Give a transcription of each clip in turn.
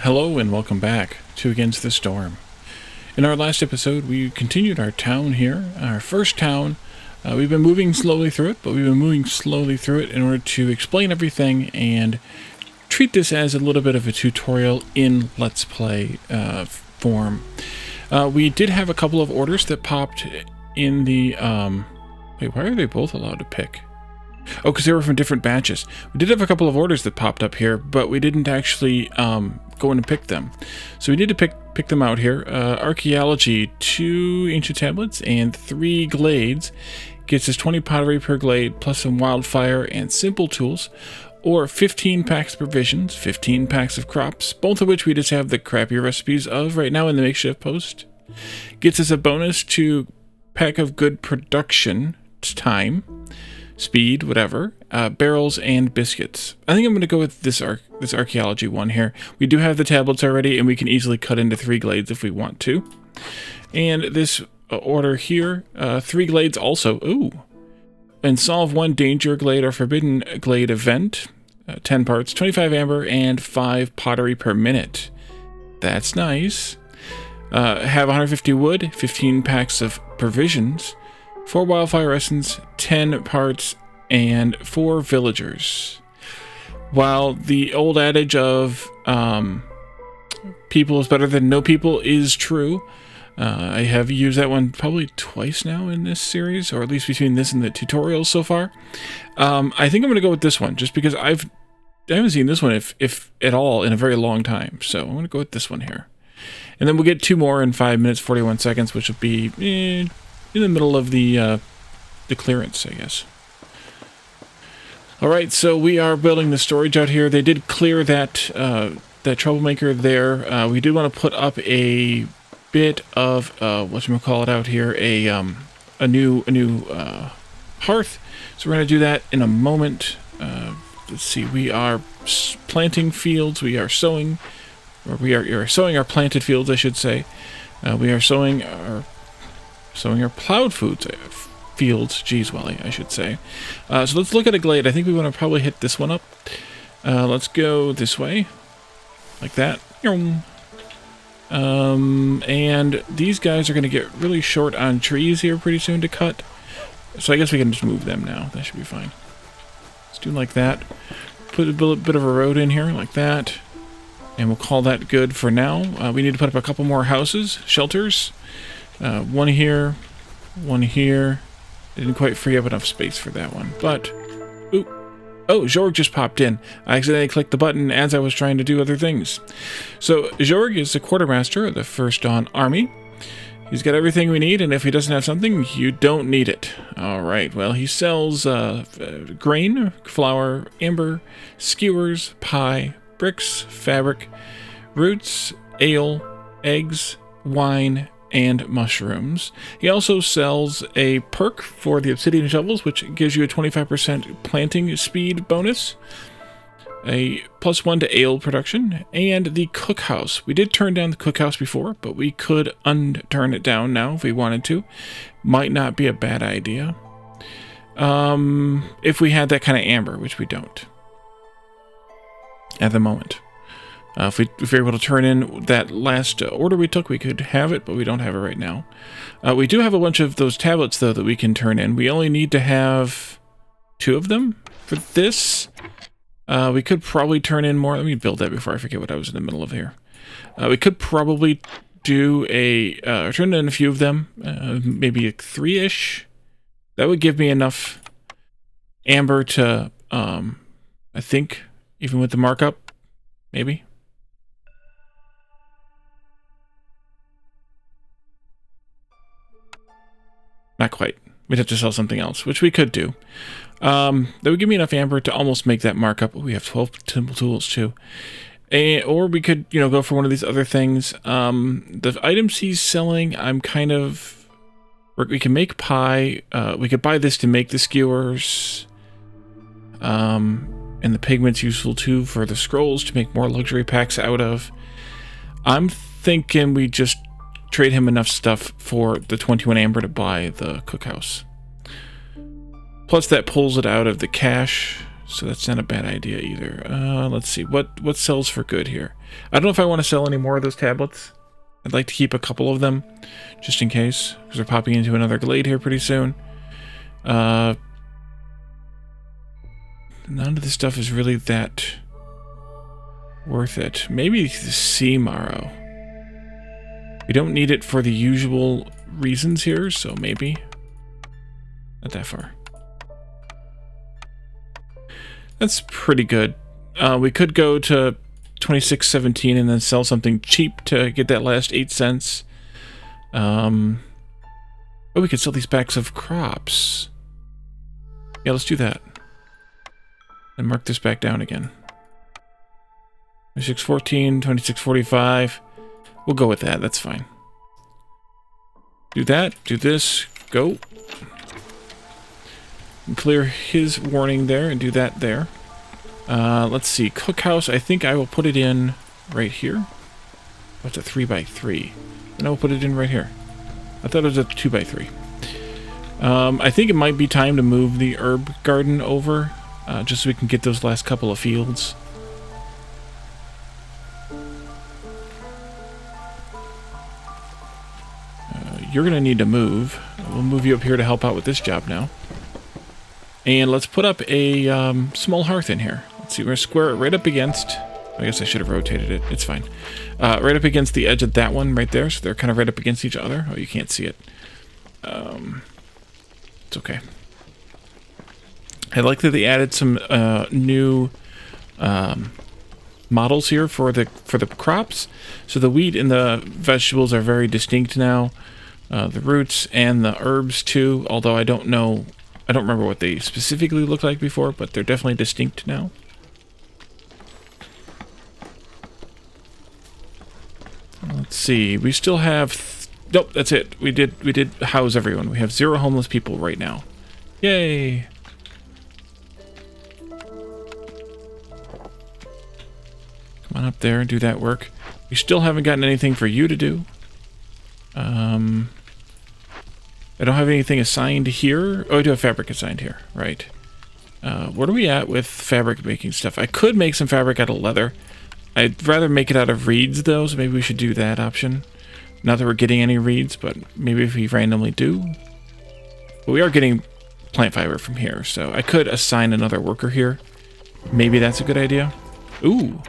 Hello and welcome back to Against the Storm. In our last episode, we continued our town here, our first town. We've been moving slowly through it, but we've been moving slowly through it in order to explain everything and treat this as a little bit of a tutorial in Let's Play form. We did have a couple of orders that popped in the... Wait, why are they both allowed to pick? Oh, because they were from different batches. We did have a couple of orders that popped up here, but we didn't actually go in and pick them. So we need to pick them out here. Archaeology, 2 ancient tablets and 3 glades. Gets us 20 pottery per glade, plus some wildfire and simple tools. Or 15 packs of provisions, 15 packs of crops, both of which we just have the crappy recipes of right now in the makeshift post. Gets us a bonus to pack of good production time. Speed, whatever, barrels, and biscuits. I think I'm going to go with this archaeology one here. We do have the tablets already, and we can easily cut into 3 glades if we want to. And this order here, 3 glades also. Ooh. And solve 1 danger glade or forbidden glade event. 10 parts, 25 amber, and 5 pottery per minute. That's nice. Have 150 wood, 15 packs of provisions, 4 wildfire essence, 10 parts, and 4 villagers. While the old adage of people is better than no people is true, I have used that one probably twice now in this series, or at least between this and the tutorials so far. I think I'm going to go with this one, just because I haven't seen this one, if at all, in a very long time. So I'm going to go with this one here. And then we'll get 2 more in 5 minutes, 41 seconds, which will be... in the middle of the clearance, I guess. Alright, so we are building the storage out here. They did clear that troublemaker there. We do want to put up a bit of, whatchamacallit out here, a new hearth. So we're going to do that in a moment. Let's see, we are planting fields. We are sowing, or we are sowing our planted fields, I should say. We are sowing our plowed fields, geez, Welly, I should say. So let's look at a glade. I think we want to probably hit this one up. Let's go this way, like that. And these guys are going to get really short on trees here pretty soon to cut. So I guess we can just move them now. That should be fine. Let's do like that. Put a bit of a road in here, like that. And we'll call that good for now. We need to put up a couple more houses, shelters. One here, one here. Didn't quite free up enough space for that one, but... Ooh. Oh, Jorg just popped in. I accidentally clicked the button as I was trying to do other things. So, Jorg is the quartermaster of the First Dawn Army. He's got everything we need, and if he doesn't have something, you don't need it. Alright, well, he sells grain, flour, amber, skewers, pie, bricks, fabric, roots, ale, eggs, wine, and mushrooms. He also sells a perk for the obsidian shovels, which gives you a 25% planting speed bonus, a +1 to ale production, and the cookhouse. We did turn down the cookhouse before, but we could unturn it down now if we wanted to. Might not be a bad idea. If we had that kind of amber, which we don't at the moment. If we're able to turn in that last order we took, we could have it, but we don't have it right now. We do have a bunch of those tablets, though, that we can turn in. We only need to have 2 of them for this. We could probably turn in more. Let me build that before I forget what I was in the middle of here. We could probably do turn in a few of them, maybe a 3-ish. That would give me enough amber to, I think, even with the markup, maybe. Not quite. We'd have to sell something else, which we could do. That would give me enough amber to almost make that markup. Oh, we have 12 simple tools, too. Or we could, go for one of these other things. The items he's selling, I'm kind of... We can make pie. We could buy this to make the skewers. And the pigment's useful, too, for the scrolls to make more luxury packs out of. I'm thinking we just trade him enough stuff for the 21 amber to buy the cookhouse. Plus that pulls it out of the cache, so that's not a bad idea either. Let's see, what sells for good here? I don't know if I want to sell any more of those tablets. I'd like to keep a couple of them, just in case, because we're popping into another Glade here pretty soon. None of this stuff is really that worth it. Maybe the sea marrow. We don't need it for the usual reasons here, so maybe. Not that far. That's pretty good. We could go to 26.17 and then sell something cheap to get that last 8 cents. Oh, we could sell these packs of crops. Yeah, let's do that. And mark this back down again. 26.14, 26.45. We'll go with that. That's fine. Do that. Do this. Go. And clear his warning there and do that there. Let's see. Cookhouse. I think I will put it in right here. What's a 3x3? And I will put it in right here. I thought it was a 2x3. I think it might be time to move the herb garden over, just so we can get those last couple of fields. You're going to need to move. We'll move you up here to help out with this job now. And let's put up a small hearth in here. Let's see, we're going to square it right up against... I guess I should have rotated it. It's fine. Right up against the edge of that one right there. So they're kind of right up against each other. Oh, you can't see it. It's okay. I like that they added some new models here for the crops. So the wheat and the vegetables are very distinct now. The roots and the herbs too. Although I don't remember what they specifically looked like before, but they're definitely distinct now. Let's see. We still have... Nope, that's it. We did house everyone. We have 0 homeless people right now. Yay! Come on up there and do that work. We still haven't gotten anything for you to do. I don't have anything assigned here. Oh, I do have fabric assigned here. Right. What are we at with fabric making stuff? I could make some fabric out of leather. I'd rather make it out of reeds, though, so maybe we should do that option. Not that we're getting any reeds, but maybe if we randomly do. But we are getting plant fiber from here, so I could assign another worker here. Maybe that's a good idea. Ooh.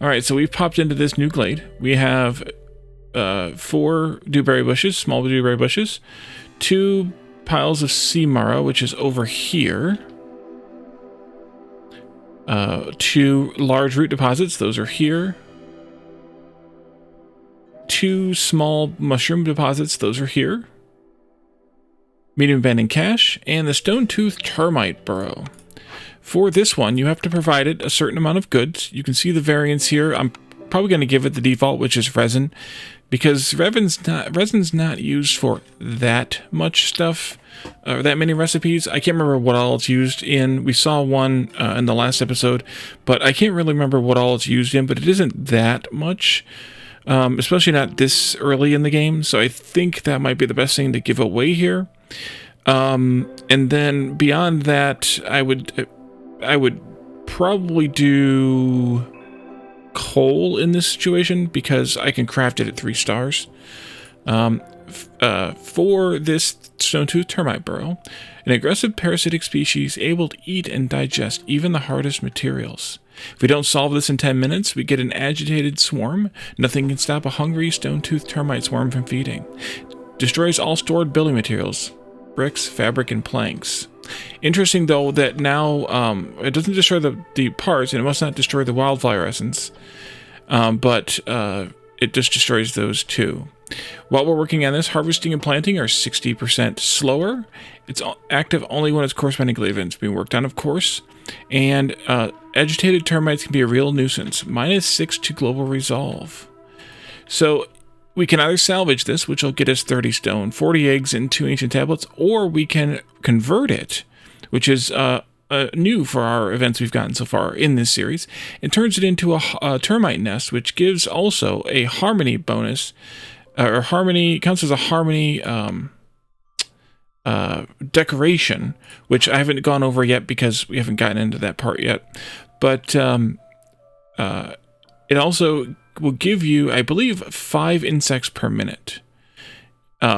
Alright, so we've popped into this new glade. We have 4 dewberry bushes, small dewberry bushes. 2 piles of sea marrow, which is over here. 2 large root deposits, those are here. 2 small mushroom deposits, those are here. Medium abandoned cache, and the stone-tooth termite burrow. For this one, you have to provide it a certain amount of goods. You can see the variance here. I'm probably going to give it the default, which is resin, because resin's not used for that much stuff, or that many recipes. I can't remember what all it's used in. We saw one in the last episode, but I can't really remember what all it's used in, but it isn't that much, especially not this early in the game, so I think that might be the best thing to give away here. And then beyond that, I would probably do coal in this situation because I can craft it at 3 stars. For this stone-tooth termite burrow, an aggressive parasitic species able to eat and digest even the hardest materials. If we don't solve this in 10 minutes, we get an agitated swarm. Nothing can stop a hungry stone-tooth termite swarm from feeding. Destroys all stored building materials, bricks, fabric, and planks. Interesting, though, that now it doesn't destroy the parts, and it must not destroy the wildfire essence, but it just destroys those too. While we're working on this, harvesting and planting are 60% slower. It's active only when its corresponding glade events being worked on, of course. And agitated termites can be a real nuisance. -6 to global resolve. So we can either salvage this, which will get us 30 stone, 40 eggs, and 2 ancient tablets, or we can convert it, which is new for our events we've gotten so far in this series, and turns it into a termite nest, which gives also a harmony bonus, or harmony, counts as a harmony decoration, which I haven't gone over yet because we haven't gotten into that part yet. But it also will give you, I believe, 5 insects per minute.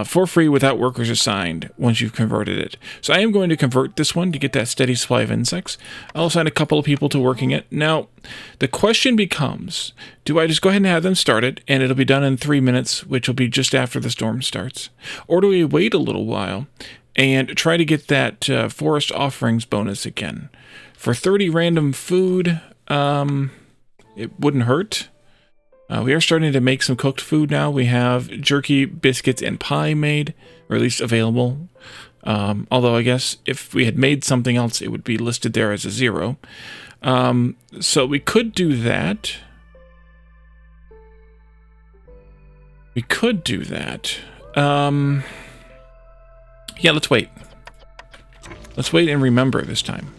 For free without workers assigned once you've converted it. So I am going to convert this one to get that steady supply of insects. I'll assign a couple of people to working it. Now, the question becomes, do I just go ahead and have them start it, and it'll be done in 3 minutes, which will be just after the storm starts? Or do we wait a little while and try to get that forest offerings bonus again? For 30 random food, it wouldn't hurt. We are starting to make some cooked food now. We have jerky, biscuits, and pie made, or at least available. Although I guess if we had made something else, it would be listed there as a 0. So we could do that. Yeah, let's wait. Let's wait and remember this time.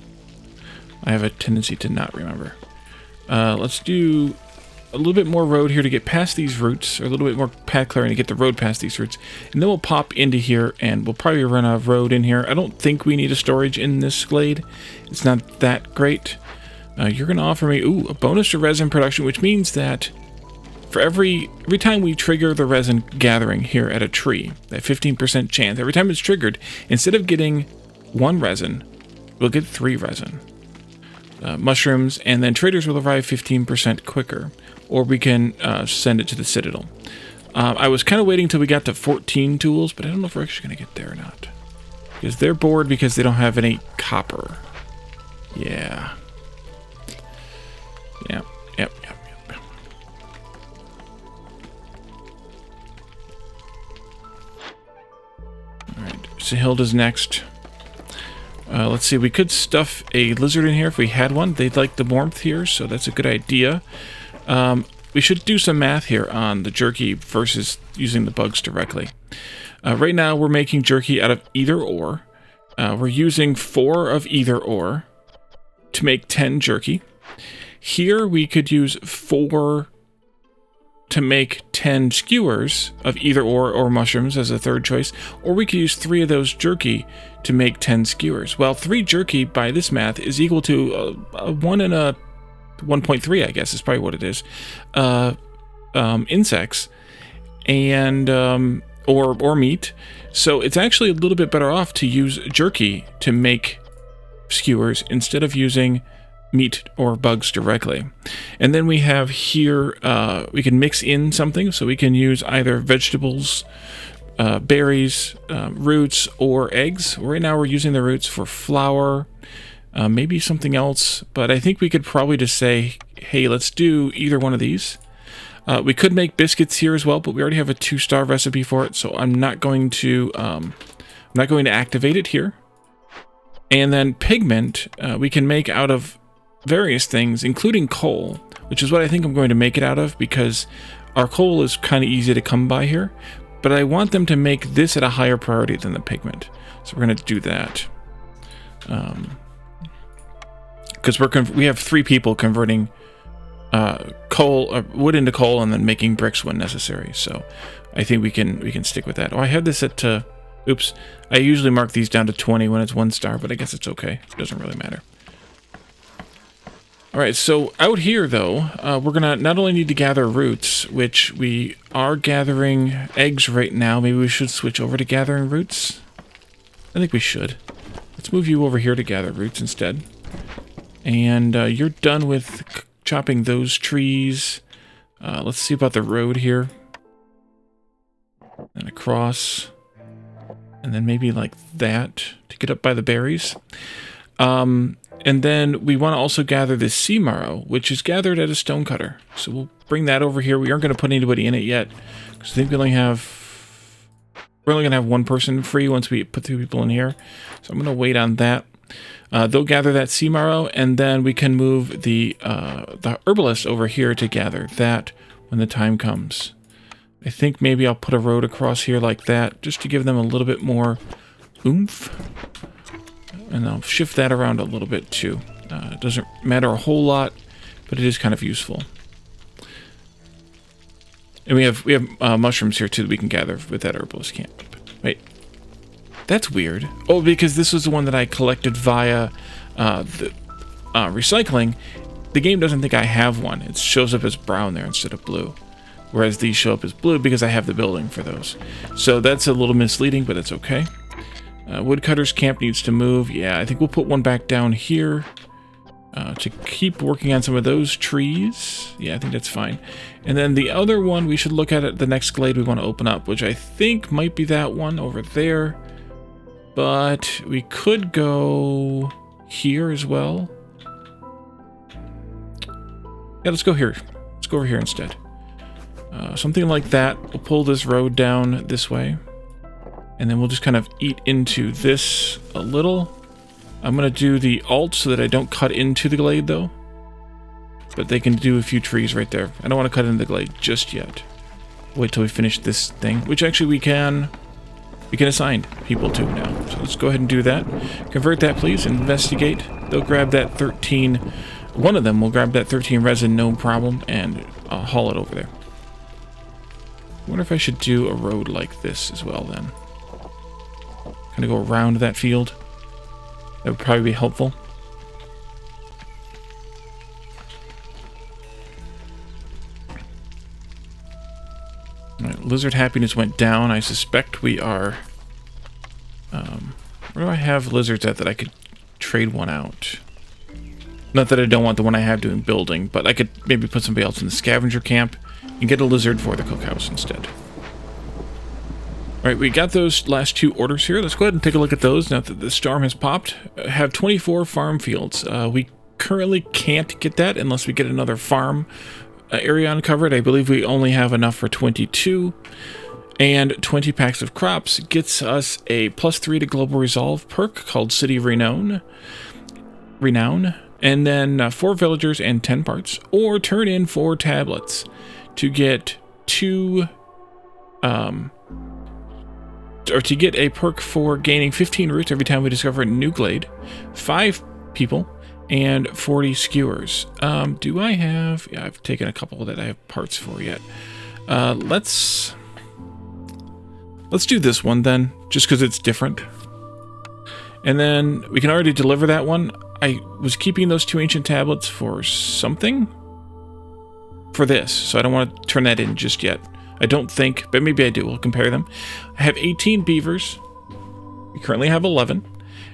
I have a tendency to not remember. Let's do a little bit more road here to get past these roots, or a little bit more path clearing to get the road past these roots, and then we'll pop into here and we'll probably run a road in here. I don't think we need a storage in this glade. It's not that great. You're going to offer me a bonus to resin production, which means that for every time we trigger the resin gathering here at a tree, that 15% chance, every time it's triggered, instead of getting 1 resin, we'll get 3 resin. Mushrooms, and then traders will arrive 15% quicker, or we can send it to the Citadel. I was kind of waiting till we got to 14 tools, but I don't know if we're actually going to get there or not. Because they're bored because they don't have any copper. Yeah. Yep. Alright, Sahilda's next. Let's see, we could stuff a lizard in here if we had one. They'd like the warmth here, so that's a good idea. We should do some math here on the jerky versus using the bugs directly. Right now, we're making jerky out of either or. We're using 4 of either or to make 10 jerky. Here, we could use 4 to make 10 skewers of either or mushrooms as a third choice, or we could use 3 of those jerky to make 10 skewers. Well, 3 jerky by this math is equal to a 1 and a 1.3, I guess is probably what it is, insects and or meat. So it's actually a little bit better off to use jerky to make skewers instead of using meat or bugs directly. And then we have here, we can mix in something, so we can use either vegetables, berries, roots, or eggs. Right now we're using the roots for flour, maybe something else, but I think we could probably just say, hey, let's do either one of these. We could make biscuits here as well, but we already have a 2-star recipe for it, so I'm not going to activate it here. And then pigment, we can make out of various things, including coal, which is what I think I'm going to make it out of, because our coal is kind of easy to come by here, but I want them to make this at a higher priority than the pigment. So we're going to do that. Because we have 3 people converting wood into coal and then making bricks when necessary. So I think we can stick with that. Oh, I have this at oops. I usually mark these down to 20 when it's 1 star, but I guess it's okay. It doesn't really matter. All right, so out here, though, we're going to not only need to gather roots, which we are gathering eggs right now. Maybe we should switch over to gathering roots. I think we should. Let's move you over here to gather roots instead. And you're done with chopping those trees. Let's see about the road here. And across. And then maybe like that to get up by the berries. And then we want to also gather this sea marrow, which is gathered at a stonecutter. So we'll bring that over here. We aren't going to put anybody in it yet, because I think we're only going to have 1 person free once we put 2 people in here. So I'm going to wait on that. They'll gather that sea marrow, and then we can move the herbalist over here to gather that when the time comes. I think maybe I'll put a road across here like that, just to give them a little bit more oomph. And I'll shift that around a little bit too. It doesn't matter a whole lot, but it is kind of useful. And we have mushrooms here too that we can gather with that herbalist camp. Wait, that's weird. Oh, because this was the one that I collected via the recycling, the game doesn't think I have one. It shows up as brown there instead of blue. Whereas these show up as blue because I have the building for those. So that's a little misleading, but it's okay. Woodcutter's camp needs to move. Yeah, I think we'll put one back down here to keep working on some of those trees. Yeah, I think that's fine. And then the other one, we should look at the next glade we want to open up, which I think might be that one over there. But we could go here as well. Yeah, let's go here. Let's go over here instead. Something like that. We'll pull this road down this way. And then we'll just kind of eat into this a little. I'm going to do the alt so that I don't cut into the glade, though. But they can do a few trees right there. I don't want to cut into the glade just yet. Wait till we finish this thing, which actually we can assign people to now. So let's go ahead and do that. Convert that, please. Investigate. They'll grab that 13. One of them will grab that 13 resin, no problem, and haul it over there. I wonder if I should do a road like this as well, then. Kind of go around that field. That would probably be helpful. Alright, lizard happiness went down. I suspect we are... where do I have lizards at that I could trade one out? Not that I don't want the one I have doing building, but I could maybe put somebody else in the scavenger camp and get a lizard for the cookhouse instead. Alright, we got those last two orders here. Let's go ahead and take a look at those now that the storm has popped. Have 24 farm fields. We currently can't get that unless we get another farm area uncovered. I believe we only have enough for 22. And 20 packs of crops gets us a +3 to Global Resolve perk called City Renown. And then 4 villagers and 10 parts. Or turn in 4 tablets to get 2... or to get a perk for gaining 15 roots every time we discover a new glade, 5 people, and 40 skewers. Do I have... Yeah, I've taken a couple that I have parts for yet. Let's do this one then, just because it's different. And then we can already deliver that one. I was keeping those 2 ancient tablets for something. For this, so I don't want to turn that in just yet. I don't think, but maybe I do. We'll compare them. I have 18 beavers. We currently have 11.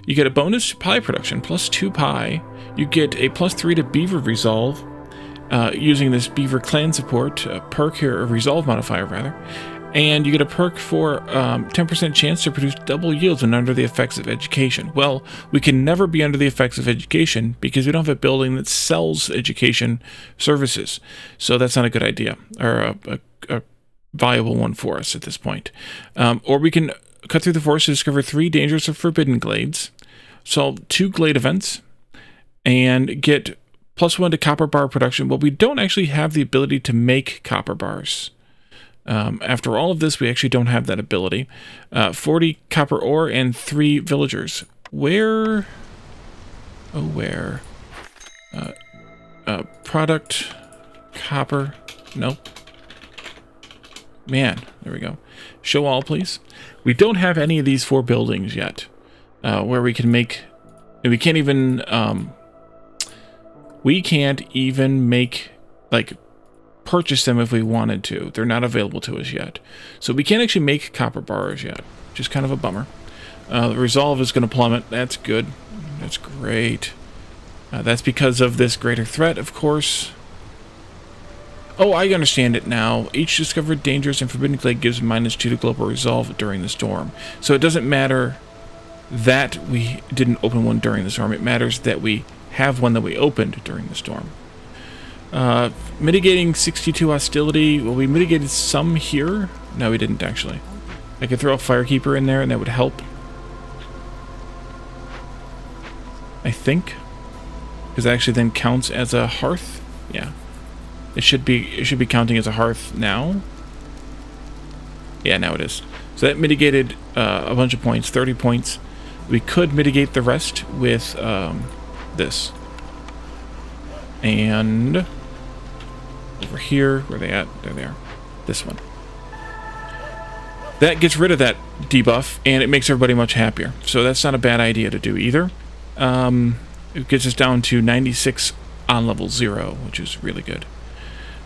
You get a bonus to pie production, +2 pie. You get a +3 to beaver resolve, using this beaver clan support perk here, or resolve modifier rather. And you get a perk for 10% chance to produce double yields when under the effects of education. Well, we can never be under the effects of education because we don't have a building that sells education services. So that's not a good idea, or a viable one for us at this point. Or we can cut through the forest to discover 3 dangerous or forbidden glades, solve 2 glade events, and get +1 to copper bar production. Well, we don't actually have the ability to make copper bars. After all of this, we actually don't have that ability. 40 copper ore and 3 villagers. Where? Oh, where? Product, copper, nope. Man, there we go. Show all, please. We don't have any of these 4 buildings yet, where we can make, and we can't even make, like, purchase them if we wanted to. They're not available to us yet. So we can't actually make copper bars yet, which is kind of a bummer. The resolve is going to plummet. That's good. That's great. That's because of this greater threat, of course. Oh, I understand it now. Each discovered dangerous and forbidden glade gives -2 to global resolve during the storm. So it doesn't matter that we didn't open one during the storm. It matters that we have one that we opened during the storm. Mitigating 62 hostility. Well, we mitigated some here. No, we didn't, actually. I could throw a firekeeper in there, and that would help. I think. Because it actually then counts as a hearth. Yeah. It should be counting as a hearth now. Yeah, now it is. So that mitigated a bunch of points, 30 points. We could mitigate the rest with this. And over here, where are they at? There they are. This one. That gets rid of that debuff, and it makes everybody much happier. So that's not a bad idea to do either. It gets us down to 96 on level 0, which is really good.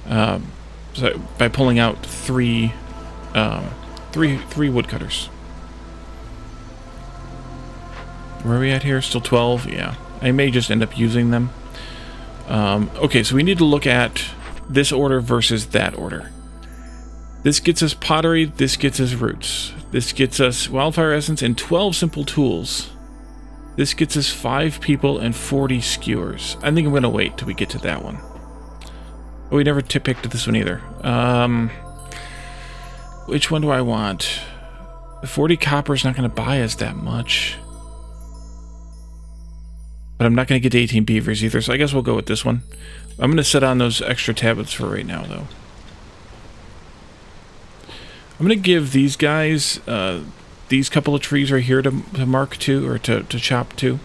So by pulling out three woodcutters. Where are we at here? Still 12? Yeah. I may just end up using them. Okay, so we need to look at this order versus that order. This gets us pottery, this gets us roots. This gets us wildfire essence and 12 simple tools. This gets us 5 people and 40 skewers. I think I'm going to wait till we get to that one. Oh, we never picked this one either. Which one do I want? The 40 copper is not going to buy us that much. But I'm not going to get to 18 beavers either, so I guess we'll go with this one. I'm going to set on those extra tablets for right now, though. I'm going to give these guys these couple of trees right here to mark to, or to chop to.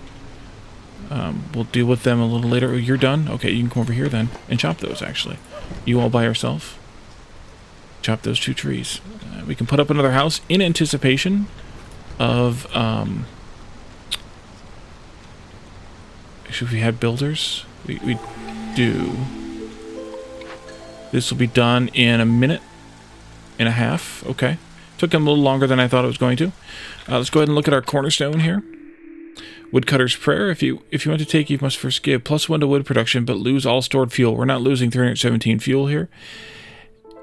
We'll deal with them a little later. Oh, you're done? Okay, you can come over here then and chop those, actually. You all by yourself. Chop those 2 trees. We can put up another house in anticipation of... Actually, if we had builders, we do. This will be done in a minute and a half. Okay. Took them a little longer than I thought it was going to. Let's go ahead and look at our cornerstone here. Woodcutter's Prayer. If you want to take, you must first give +1 to wood production, but lose all stored fuel. We're not losing 317 fuel here.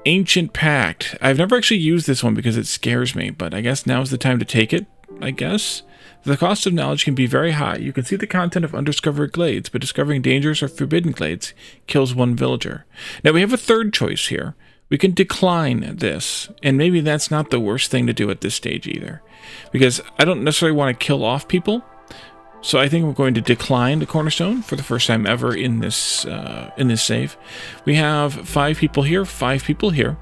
Ancient Pact. I've never actually used this one because it scares me, but I guess now's the time to take it, I guess. The cost of knowledge can be very high. You can see the content of undiscovered glades, but discovering dangerous or forbidden glades kills 1 villager. Now we have a third choice here. We can decline this, and maybe that's not the worst thing to do at this stage either, because I don't necessarily want to kill off people. So I think we're going to decline the cornerstone for the first time ever in this save. We have 5 people here, 5 people here.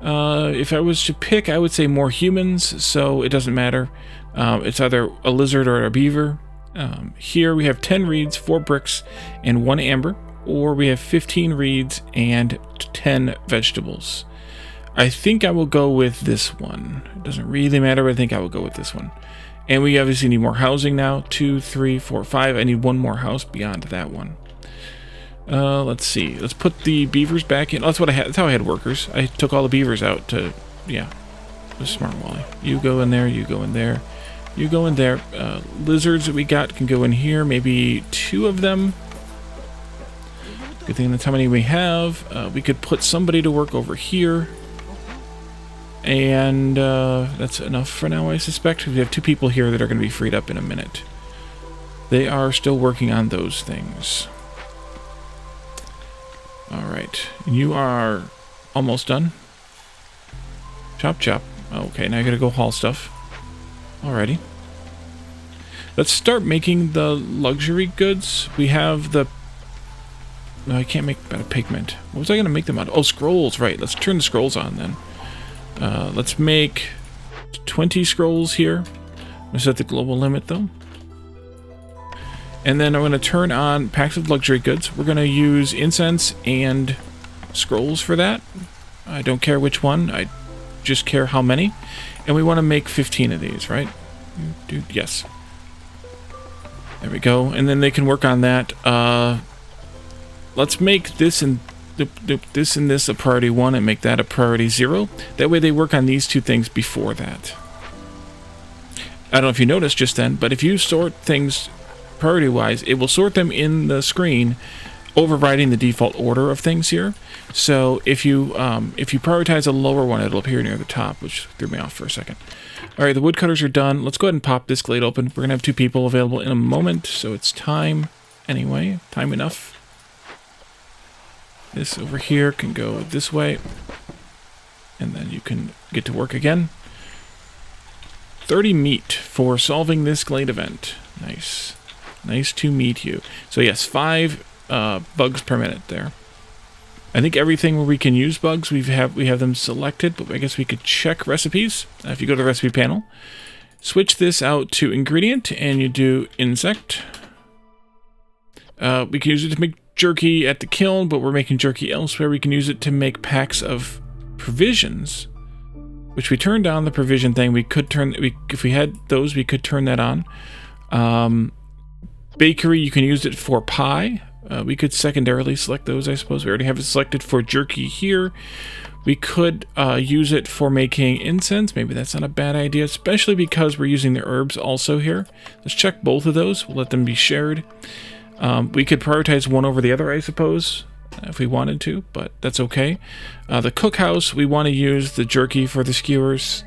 If I was to pick, I would say more humans, so it doesn't matter. It's either a lizard or a beaver. Here we have 10 reeds, 4 bricks, and 1 amber, or we have 15 reeds and 10 vegetables. I think I will go with this one. It doesn't really matter, but I think I will go with this one. And we obviously need more housing now. 2, 3, 4, 5. I need 1 more house beyond that one. Let's see. Let's put the beavers back in. Oh, that's what I had. That's how I had workers. I took all the beavers out to, yeah. The smart Wally. You go in there. You go in there. You go in there. Lizards that we got can go in here. Maybe 2 of them. Good thing that's how many we have. We could put somebody to work over here. And that's enough for now, I suspect. We have 2 people here that are going to be freed up in a minute. They are still working on those things. Alright. You are almost done. Chop, chop. Okay, now I gotta go haul stuff. Alrighty. Let's start making the luxury goods. We have the... No, I can't make out of pigment. What was I gonna make them out of? Oh, scrolls, right. Let's turn the scrolls on then. Let's make 20 scrolls here. I'm gonna set the global limit though. And then I'm going to turn on packs of luxury goods. We're going to use incense and scrolls for that. I don't care which one. I just care how many. And we want to make 15 of these, right? Yes. There we go. And then they can work on that. Let's make this and this a priority 1 and make that a priority 0. That way they work on these 2 things before that. I don't know if you noticed just then, but if you sort things priority-wise, it will sort them in the screen, overriding the default order of things here. So if you prioritize a lower one, it'll appear near the top, which threw me off for a second. All right, the woodcutters are done. Let's go ahead and pop this glade open. We're gonna have 2 people available in a moment, so it's time anyway. Time enough. This over here can go this way, and then you can get to work again. 30 meat for solving this glade event. Nice. Nice to meet you. So yes, 5 bugs per minute there. I think everything where we can use bugs, we have them selected, but I guess we could check recipes. If you go to the recipe panel, switch this out to ingredient, and you do insect. We can use it to make jerky at the kiln, but we're making jerky elsewhere. We can use it to make packs of provisions, which we turned on the provision thing. We could turn, if we had those, we could turn that on. Bakery, you can use it for pie. We could secondarily select those, I suppose. We already have it selected for jerky here. We could use it for making incense. Maybe that's not a bad idea, especially because we're using the herbs also here. Let's check both of those. We'll let them be shared. We could prioritize one over the other, I suppose, if we wanted to, but that's okay. The cookhouse, we want to use the jerky for the skewers.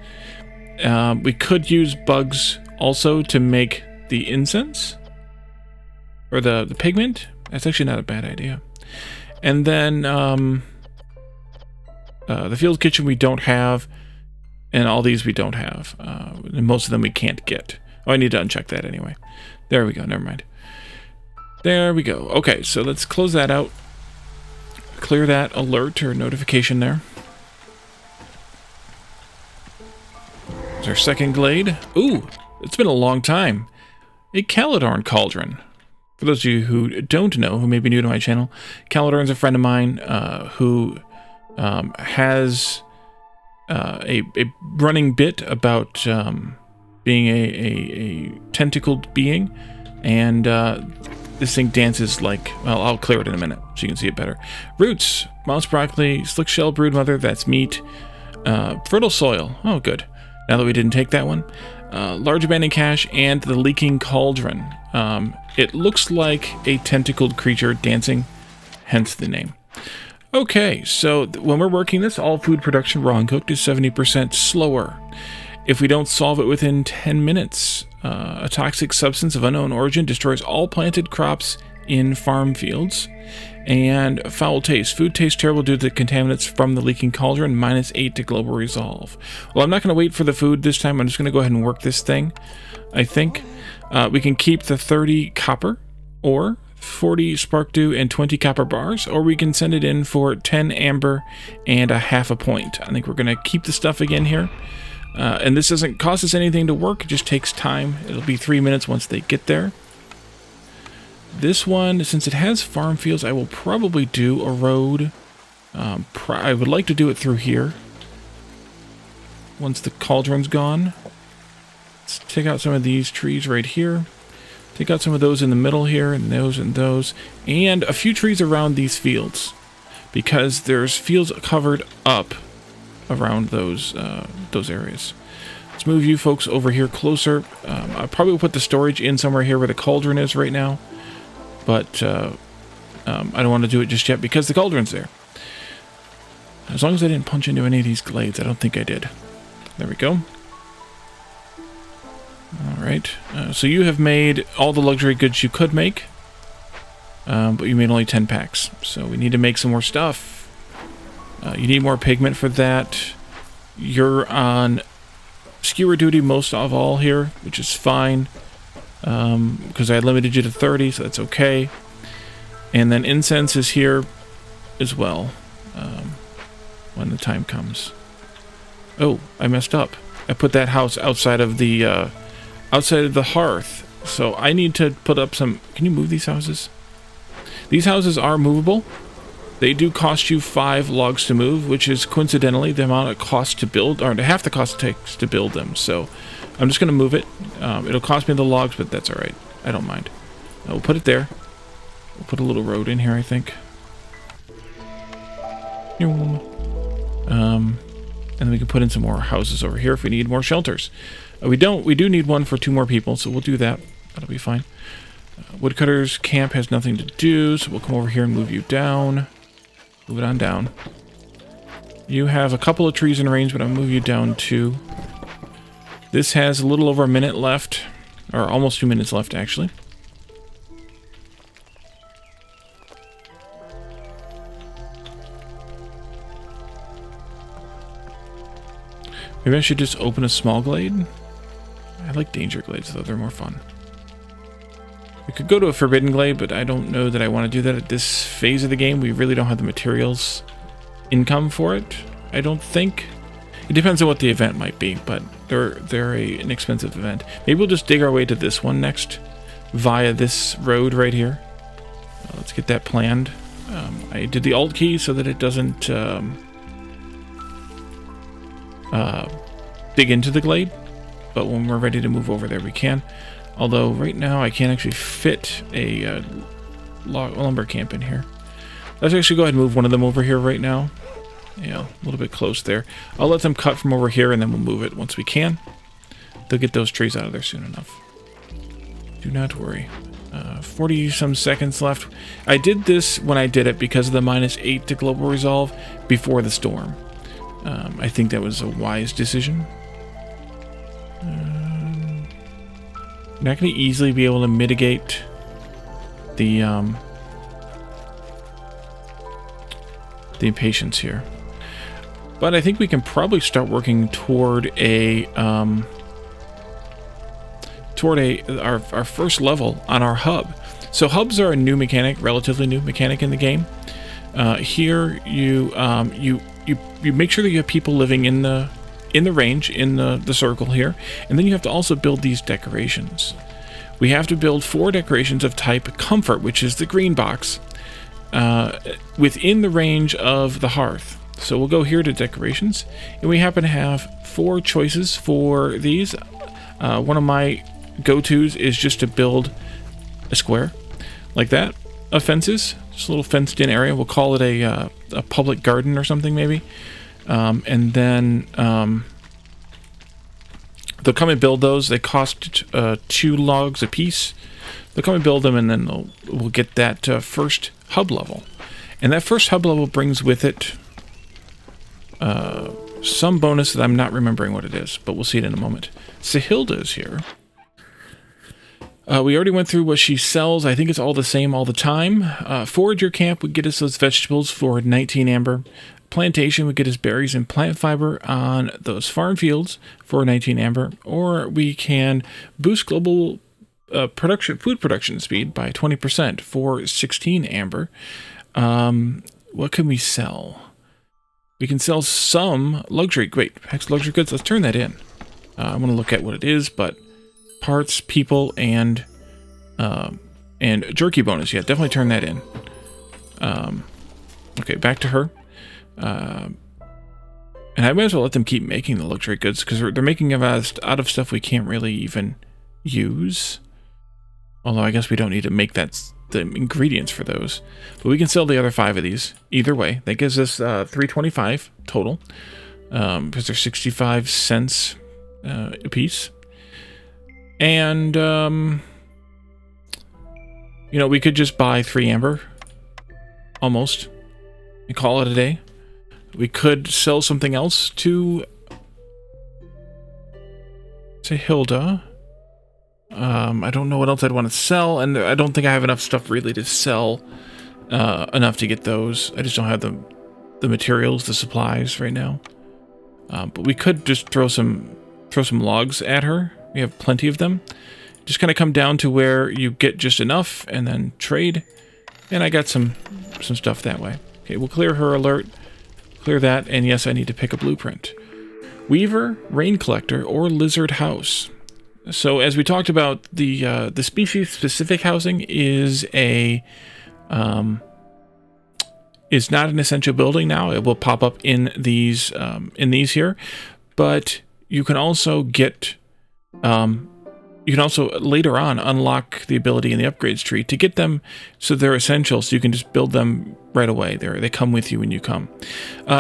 We could use bugs also to make the incense, or the pigment. That's actually not a bad idea. And then the field kitchen we don't have, and all these we don't have. And most of them we can't get. Oh, I need to uncheck that anyway. There we go, never mind. There we go. Okay, so let's close that out. Clear that alert or notification there. There's our second glade. Ooh, it's been a long time. A Caledorn cauldron. For those of you who don't know, who may be new to my channel, Caledorn's a friend of mine who has a running bit about being a tentacled being, and this thing dances like, well, I'll clear it in a minute so you can see it better. Roots, mouse broccoli, slick shell broodmother, that's meat. Fertile soil, oh good, now that we didn't take that one. Large abandoned cache, and the leaking cauldron. It looks like a tentacled creature dancing, hence the name. Okay, so when we're working this, all food production raw and cooked is 70% slower. If we don't solve it within 10 minutes, a toxic substance of unknown origin destroys all planted crops in farm fields. And foul taste. Food tastes terrible due to the contaminants from the leaking cauldron, -8 to global resolve. Well, I'm not going to wait for the food this time. I'm just going to go ahead and work this thing, I think. We can keep the 30 copper, or 40 spark dew and 20 copper bars, or we can send it in for 10 amber and a half a point. I think we're going to keep the stuff again here. And this doesn't cost us anything to work, it just takes time. It'll be 3 minutes once they get there. This one, since it has farm fields, I will probably do a road. I would like to do it through here once the cauldron's gone. Let's take out some of these trees right here. Take out some of those in the middle here, and those, and a few trees around these fields, because there's fields covered up around those areas. Let's move you folks over here closer. I probably will put the storage in somewhere here where the cauldron is right now, but I don't want to do it just yet because the cauldron's there. As long as I didn't punch into any of these glades, I don't think I did. There we go. Alright, so you have made all the luxury goods you could make, but you made only 10 packs, so we need to make some more stuff. You need more pigment for that. You're on skewer duty most of all here, which is fine, because I limited you to 30, so that's okay. And then incense is here as well, when the time comes. Oh, I messed up. I put that house outside of the hearth, so I need to put up some... Can you move these houses? These houses are movable. They do cost you 5 logs to move, which is coincidentally the amount it costs to build, or half the cost it takes to build them. So I'm just going to move it. It'll cost me the logs, but that's alright. I don't mind. We'll put it there. We'll put a little road in here, I think. And then we can put in some more houses over here if we need more shelters. We do need one for 2 more people, so we'll do that. That'll be fine. Woodcutter's camp has nothing to do, so we'll come over here and move you down. Move it on down. You have a couple of trees in range, but I'll move you down 2. This has a little over a minute left, or almost 2 minutes left, actually. Maybe I should just open a small glade. I like danger glades, though. They're more fun. We could go to a forbidden glade, but I don't know that I want to do that at this phase of the game. We really don't have the materials income for it, I don't think. It depends on what the event might be, but they're an expensive event. Maybe we'll just dig our way to this one next via this road right here. Let's get that planned. I did the Alt key so that it doesn't dig into the glade, but when we're ready to move over there we can. Although right now I can't actually fit a lumber camp in here. Let's actually go ahead and move one of them over here right now. Yeah, a little bit close there. I'll let them cut from over here, and then we'll move it once we can. They'll get those trees out of there soon enough. Do not worry. 40 some seconds left. I did this when I did it because of the -8 to global resolve before the storm. I think that was a wise decision. You're not going to easily be able to mitigate the impatience here. But I think we can probably start working toward our first level on our hub. So hubs are a new mechanic, relatively new mechanic in the game. Here you make sure that you have people living in the range, in the circle here, and then you have to also build these decorations. We have to build 4 decorations of type comfort, which is the green box, within the range of the hearth. So we'll go here to decorations, and we happen to have 4 choices for these. One of my go-tos is just to build a square like that of fences, just a little fenced-in area. We'll call it a public garden or something maybe. And then they'll come and build those. They cost 2 logs a piece. They'll come and build them, and then we'll get that first hub level. And that first hub level brings with it some bonus that I'm not remembering what it is, but we'll see it in a moment. Sahilda is here. We already went through what she sells. I think it's all the same all the time. Forager camp would get us those vegetables for 19 amber. Plantation would get us berries and plant fiber on those farm fields for 19 amber. Or we can boost global food production speed by 20% for 16 amber. What can we sell? We can sell some luxury. Wait, hex luxury goods. Let's turn that in. I want to look at what it is, but parts, people, and jerky bonus. Yeah, definitely turn that in. Okay, back to her. And I might as well let them keep making the luxury goods because they're making them out of stuff we can't really even use. Although I guess we don't need to make the ingredients for those. But we can sell the other 5 of these. Either way, that gives us 325 total. Because they're 65 cents a piece. And, we could just buy 3 amber. Almost. And call it a day. We could sell something else to Hilda. I don't know what else I'd want to sell, and I don't think I have enough stuff really to sell enough to get those. I just don't have the materials, the supplies right now. But we could just throw some logs at her. We have plenty of them. Just kind of come down to where you get just enough and then trade. And I got some stuff that way. Okay, we'll clear her alert. Clear that, and yes, I need to pick a blueprint. Weaver, Rain Collector, or Lizard House. So as we talked about, the species-specific housing is is not an essential building now. It will pop up in these here, but you can also get later on unlock the ability in the upgrades tree to get them so they're essential, so you can just build them right away. They come with you when you come.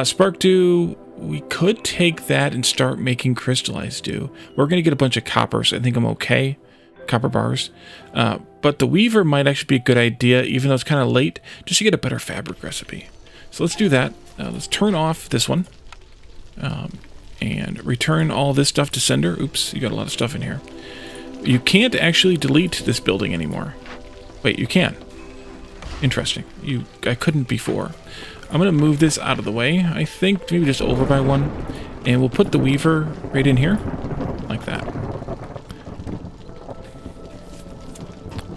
Spark Dew, we could take that and start making crystallized dew. We're going to get a bunch of copper, so I think I'm okay. Copper bars. But the Weaver might actually be a good idea, even though it's kind of late, just to get a better fabric recipe. So let's do that. Let's turn off this one. And return all this stuff to sender. Oops, you got a lot of stuff in here. You can't actually delete this building anymore. Wait, you can. Interesting. I couldn't before. I'm going to move this out of the way. I think maybe just over by 1. And we'll put the Weaver right in here. Like that.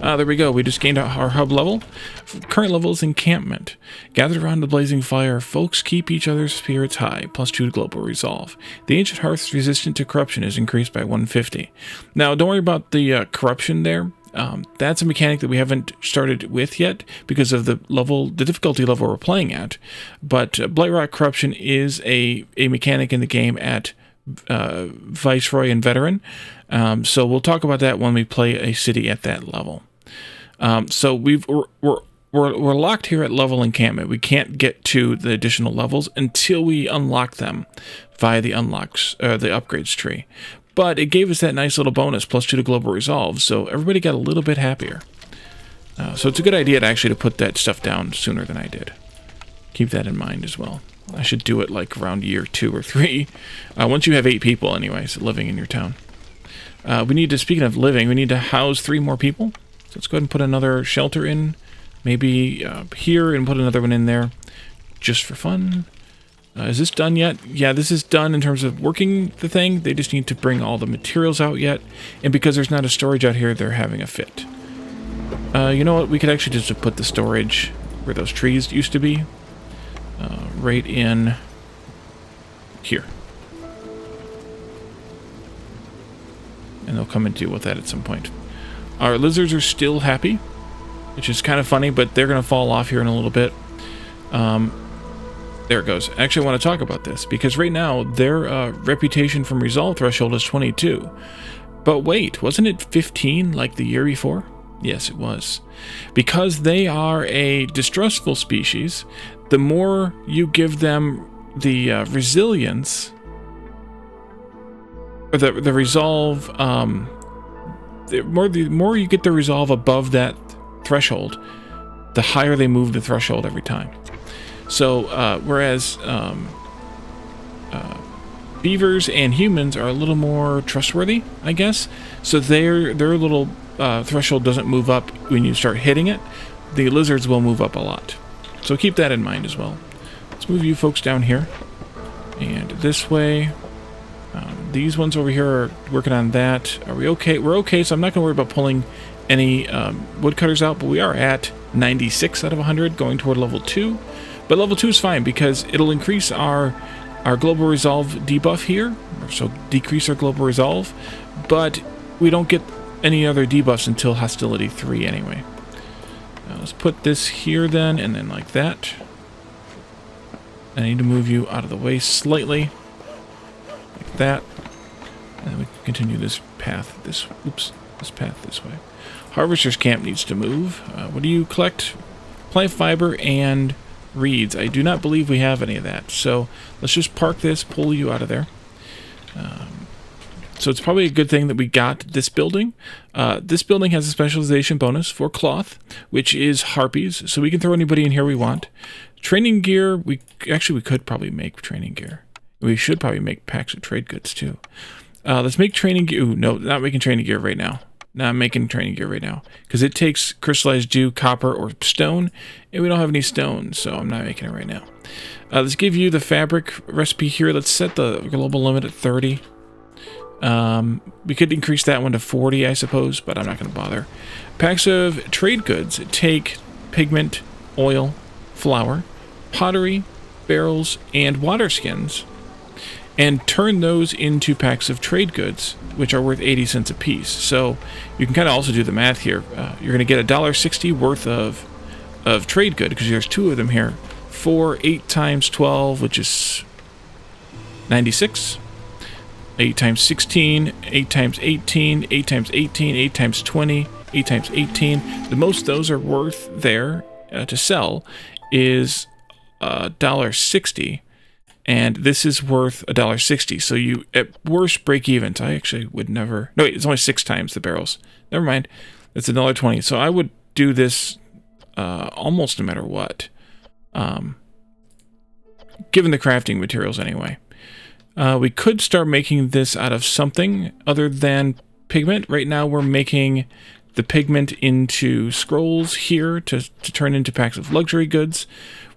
There we go. We just gained our hub level. Current level is encampment. Gathered around the blazing fire, folks keep each other's spirits high, +2 to global resolve. The ancient hearth's resistance to corruption is increased by 150. Now, don't worry about the corruption there. That's a mechanic that we haven't started with yet because of the difficulty level we're playing at. But Blightrock corruption is a mechanic in the game at Viceroy and Veteran. So we'll talk about that when we play a city at that level. So we're we're locked here at level encampment. We can't get to the additional levels until we unlock them via the upgrades tree. But it gave us that nice little bonus, +2 to global resolve, so everybody got a little bit happier. So it's a good idea to put that stuff down sooner than I did. Keep that in mind as well. I should do it like around year 2 or 3. Once you have 8 people anyways living in your town. Speaking of living, we need to house 3 more people. So let's go ahead and put another shelter in. Maybe here and put another one in there. Just for fun. Is this done yet? Yeah, this is done in terms of working the thing. They just need to bring all the materials out yet. And because there's not a storage out here, they're having a fit. You know what? We could actually just put the storage where those trees used to be. Right in here. And they'll come and deal with that at some point. Our lizards are still happy, which is kind of funny, but they're going to fall off here in a little bit. There it goes. Actually, I want to talk about this, because right now, their reputation from resolve threshold is 22. But wait, wasn't it 15 like the year before? Yes, it was. Because they are a distrustful species, the more you give them the resilience, or the resolve, the more you get the resolve above that threshold, the higher they move the threshold every time. So, whereas beavers and humans are a little more trustworthy, I guess. So their little threshold doesn't move up when you start hitting it. The lizards will move up a lot. So keep that in mind as well. Let's move you folks down here. And this way. These ones over here are working on that. Are we okay? We're okay, so I'm not going to worry about pulling any woodcutters out, but we are at 96 out of 100, going toward level 2. But level 2 is fine, because it'll increase our global resolve debuff here, so decrease our global resolve, but we don't get any other debuffs until hostility 3 anyway. Now let's put this here then, and then like that. I need to move you out of the way slightly, like that. And then we can continue this path, this path this way. Harvester's camp needs to move. What do you collect? Plant fiber and reeds. I do not believe we have any of that. So let's just park this, pull you out of there. So it's probably a good thing that we got this building. This building has a specialization bonus for cloth, which is harpies. So we can throw anybody in here we want. Training gear, we could probably make training gear. We should probably make packs of trade goods too. Let's make training gear. Ooh, no, not making training gear right now. No, I'm making training gear right now. Because it takes crystallized dew, copper, or stone. And we don't have any stone, so I'm not making it right now. Let's give you the fabric recipe here. Let's set the global limit at 30. We could increase that one to 40, I suppose, but I'm not going to bother. Packs of trade goods take pigment, oil, flour, pottery, barrels, and water skins, and turn those into packs of trade goods, which are worth 80 cents a piece. So you can kind of also do the math here. You're going to get $1.60 worth of trade good, because there's 2 of them here, for 8 times 12, which is 96. 8 times 16, 8 times 18, 8 times 18, 8 times 20, 8 times 18. The most those are worth there to sell is $1.60, and this is worth $1.60. So you, at worst, break even. I actually would never. No, wait, it's only 6 times the barrels. Never mind. It's $1.20. So I would do this almost no matter what, given the crafting materials anyway. We could start making this out of something other than pigment. Right now we're making the pigment into scrolls here to turn into packs of luxury goods,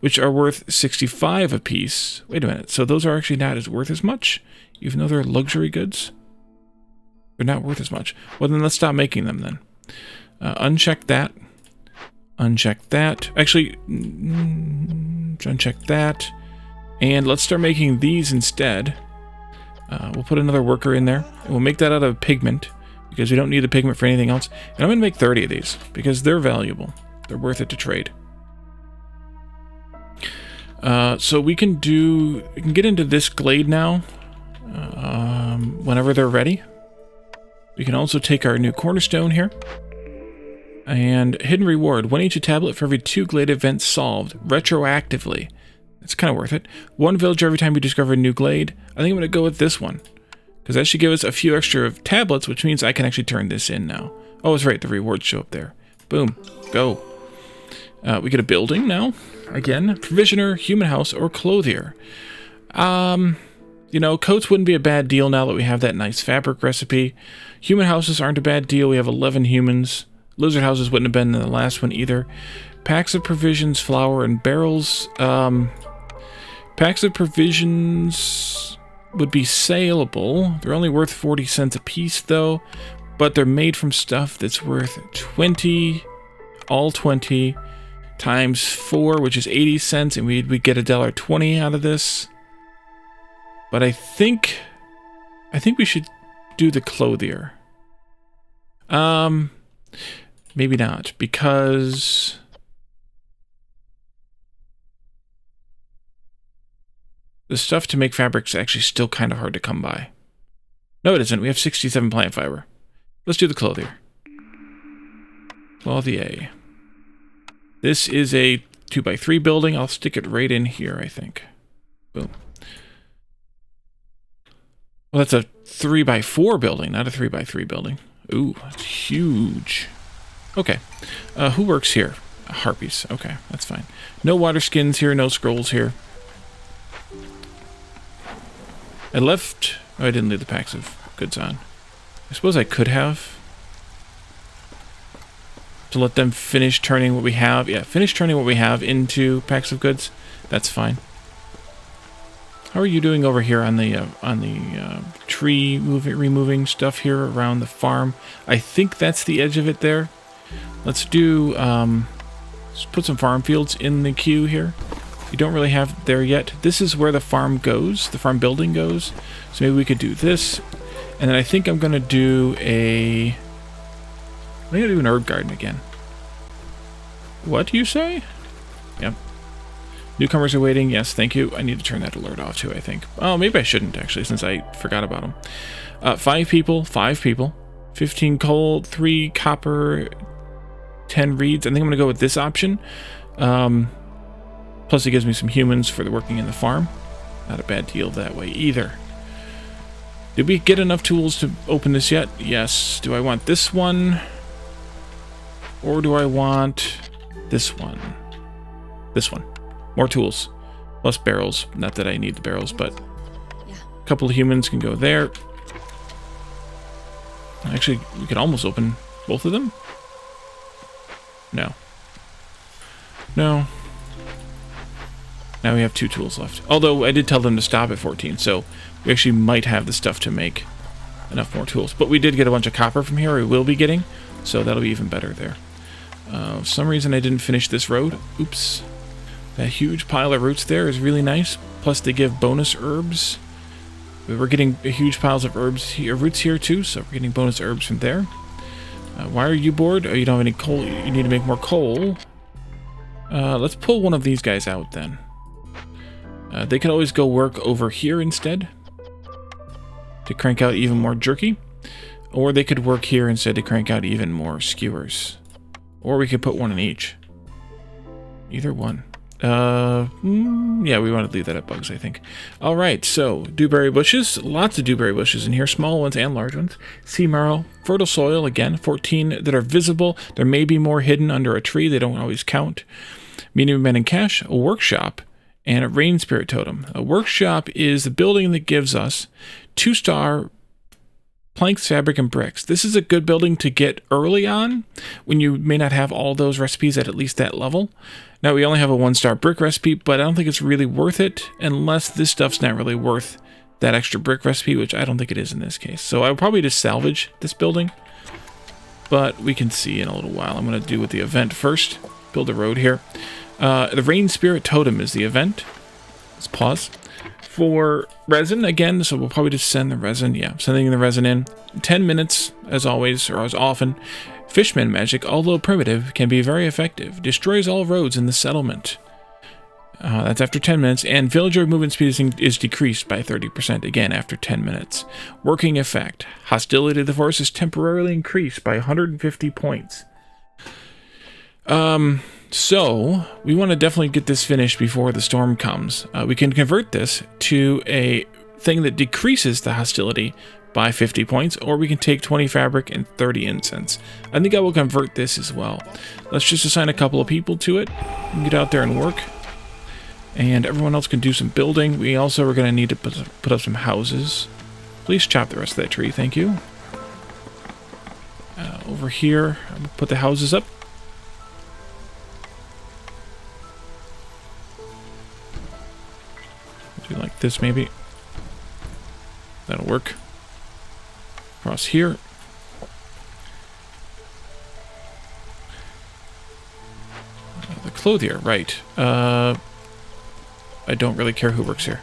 which are worth 65 a piece. Wait a minute, so those are actually not as worth as much, even though they're luxury goods? They're not worth as much. Well, then let's stop making them then. Uncheck that. Uncheck that. Actually, uncheck that. And let's start making these instead. We'll put another worker in there. And we'll make that out of pigment, because we don't need the pigment for anything else. And I'm going to make 30 of these, because they're valuable. They're worth it to trade. So we can get into this glade now, whenever they're ready. We can also take our new cornerstone here. And hidden reward. 1 each a tablet for every 2 Glade events solved. Retroactively. It's kind of worth it. 1 villager every time you discover a new Glade. I think I'm going to go with this one. Because that should give us a few extra tablets, which means I can actually turn this in now. Oh, that's right. The rewards show up there. Boom. Go. We get a building now. Again, provisioner, human house, or clothier. You know, coats wouldn't be a bad deal now that we have that nice fabric recipe. Human houses aren't a bad deal. We have 11 humans. Lizard houses wouldn't have been in the last one either. Packs of provisions, flour, and barrels. Packs of provisions would be saleable. They're only worth 40 cents a piece, though. But they're made from stuff that's worth 20, all 20, times 4, which is 80 cents, and we'd get $1.20 out of this. But I think we should do the clothier. Maybe not, because the stuff to make fabric's actually still kind of hard to come by. No, it isn't. We have 67 plant fiber. Let's do the clothier. Clothier. This is a 2x3 building. I'll stick it right in here, I think. Boom. Well, that's a 3x4 building, not a 3x3 building. Ooh, that's huge. Okay. Who works here? Harpies. Okay, that's fine. No water skins here, no scrolls here. I left... Oh, I didn't leave the packs of goods on. I suppose I could have. To let them finish turning what we have. Yeah, finish turning what we have into packs of goods. That's fine. How are you doing over here on the tree removing stuff here around the farm? I think that's the edge of it there. Let's do, let's put some farm fields in the queue here. We don't really have there yet. This is where the farm goes, the farm building goes. So maybe we could do this. And then I think I'm going to do I'm going to do an herb garden again. What do you say? Yep. Newcomers are waiting. Yes, thank you. I need to turn that alert off too, I think. Oh, maybe I shouldn't, actually, since I forgot about them. 5 people. 15 coal, 3 copper, 10 reeds. I think I'm going to go with this option. Plus it gives me some humans for the working in the farm. Not a bad deal that way either. Did we get enough tools to open this yet? Yes. Do I want this one? Or do I want this one? This one. More tools. Plus barrels. Not that I need the barrels, but a couple of humans can go there. Actually, we could almost open both of them. No. No. Now we have 2 tools left. Although I did tell them to stop at 14, so we actually might have the stuff to make enough more tools. But we did get a bunch of copper from here, we will be getting, so that'll be even better there. For some reason I didn't finish this road. Oops. That huge pile of roots there is really nice. Plus they give bonus herbs. We're getting huge piles of herbs here, roots here too, so we're getting bonus herbs from there. Why are you bored? Oh, you don't have any coal. You need to make more coal. Let's pull one of these guys out then. They could always go work over here instead to crank out even more jerky. Or they could work here instead to crank out even more skewers. Or we could put one in each. Either one. Yeah, we want to leave that at bugs, I think. Alright, so, dewberry bushes. Lots of dewberry bushes in here, small ones and large ones. Sea marrow, fertile soil, again, 14 that are visible. There may be more hidden under a tree, they don't always count. Medium men and cash, a workshop, and a rain spirit totem. A workshop is the building that gives us 2-star planks, fabric, and bricks. This is a good building to get early on when you may not have all those recipes at least that level. Now we only have a 1-star brick recipe, but I don't think it's really worth it unless this stuff's not really worth that extra brick recipe, which I don't think it is in this case. So I would probably just salvage this building, but we can see in a little while. I'm going to do with the event first. Build a road here. The rain spirit totem is the event. Let's pause. For resin, again, so we'll probably just send the resin. Yeah, sending the resin in. 10 minutes, as always, or as often. Fishman magic, although primitive, can be very effective. Destroys all roads in the settlement. That's after 10 minutes. And villager movement speed is decreased by 30%, again, after 10 minutes. Working effect. Hostility to the force is temporarily increased by 150 points. So we want to definitely get this finished before the storm comes. We can convert this to a thing that decreases the hostility by 50 points, or we can take 20 fabric and 30 incense. I think I will convert this as well. Let's just assign a couple of people to it and get out there and work. And everyone else can do some building. We also are going to need to put up some houses. Please chop the rest of that tree, thank you. Over here, I'm going to put the houses up. Do like this maybe. That'll work. Across here. The clothier, right. I don't really care who works here.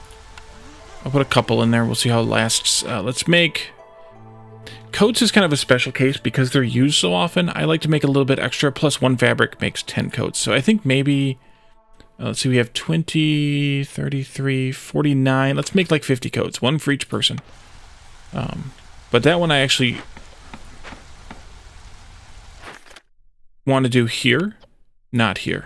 I'll put a couple in there. We'll see how it lasts. Let's make... Coats is kind of a special case because they're used so often. I like to make a little bit extra. Plus 1 fabric makes 10 coats. So I think maybe... let's see, we have 20, 33, 49. Let's make like 50 coats. 1 for each person. But that one I actually want to do here, not here.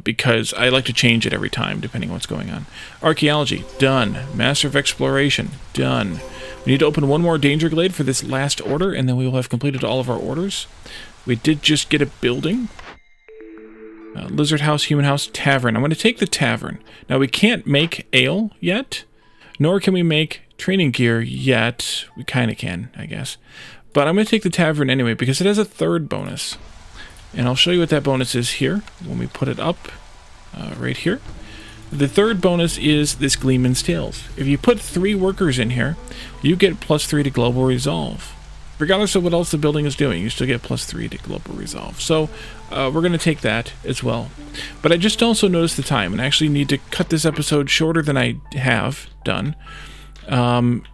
Because I like to change it every time, depending on what's going on. Archaeology, done. Master of Exploration, done. We need to open 1 more Danger Glade for this last order, and then we will have completed all of our orders. We did just get a building. Lizard House, Human House, Tavern. I'm going to take the Tavern. Now, we can't make ale yet, nor can we make training gear yet. We kind of can, I guess. But I'm going to take the Tavern anyway, because it has a 3rd bonus. And I'll show you what that bonus is here when we put it up right here. The 3rd bonus is this Gleeman's Tales. If you put 3 workers in here, you get +3 to Global Resolve. Regardless of what else the building is doing, you still get +3 to Global Resolve. So we're going to take that as well. But I just also noticed the time, and I actually need to cut this episode shorter than I have done. And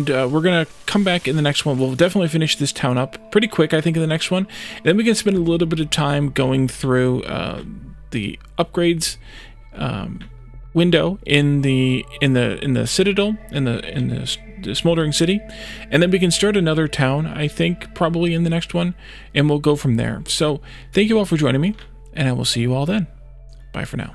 we're going to come back in the next one. We'll definitely finish this town up pretty quick, I think, in the next one. And then we can spend a little bit of time going through the upgrades window in the citadel, in the smoldering city. And then we can start another town, I think, probably in the next one. And we'll go from there. So thank you all for joining me, and I will see you all then. Bye for now.